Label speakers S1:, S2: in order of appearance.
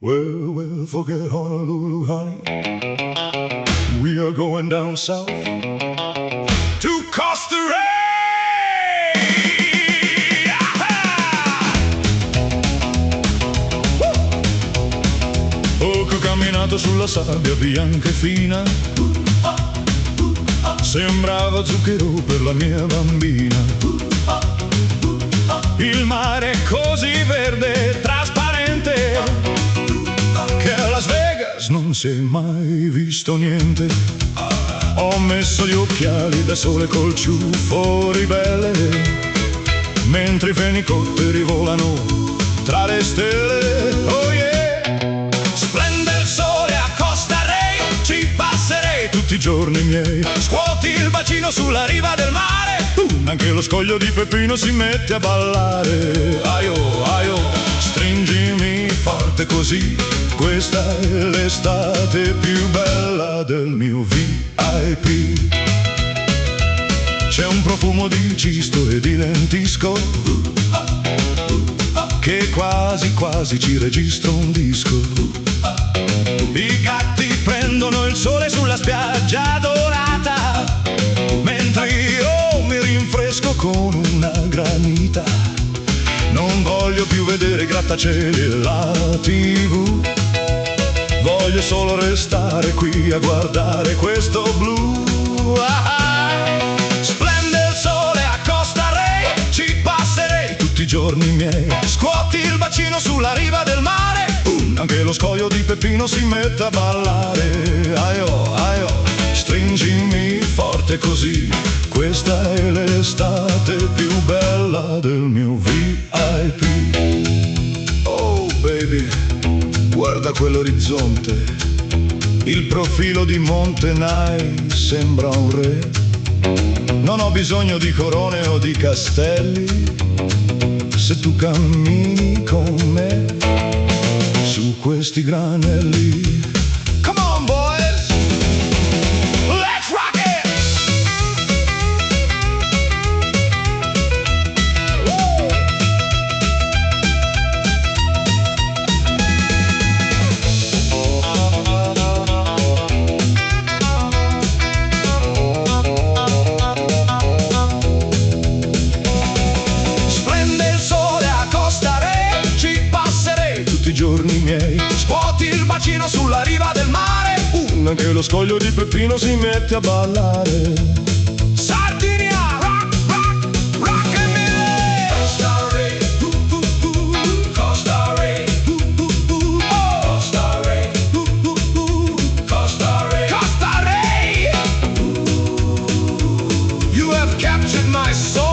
S1: Well, forget Honolulu, honey. We are going down south to Costa Rica. Poco camminato sulla sabbia bianca e fina, sembrava zucchero per la mia bambina. Il mare è così verde e trasparente che a Las Vegas non si è mai visto niente. Ho messo gli occhiali da sole col ciuffo ribelle, mentre i fenicotteri volano tra le stelle. Oh yeah! Splende il sole a Costa Rica, ci passerei tutti i giorni miei. Scuoti il bacino sulla riva del mare, anche lo scoglio di Peppino si mette a ballare. Aio, aio, stringimi forte così, questa è l'estate più bella del mio VIP. C'è un profumo di cisto e di lentisco che quasi quasi ci registra un disco. I gatti prendono il sole sulla spiaggia dorata, mentre io mi rinfresco con una granita. Non voglio più vedere grattacieli e la TV, voglio solo restare qui a guardare questo blu. Splende il sole a Costa Rica, ci passerei tutti i giorni miei. Scuoti il bacino sulla riva del mare, anche lo scoglio di Peppino si mette a ballare. Aio, aio, stringimi forte così, questa è l'estate più bella del mio VIP. Oh baby, guarda quell'orizzonte, il profilo di Montenay sembra un re. Non ho bisogno di corone o di castelli, se tu cammini con me su questi granelli. Come on boys, let's rock it! I giorni miei, scuoti il bacino sulla riva del mare, anche lo scoglio di Peppino si mette a ballare. Sardinia, rock, rock, rock and me. Costa Rica, Costa Rica, Costa Rica, Costa Rica, Costa Rica. You have captured my soul.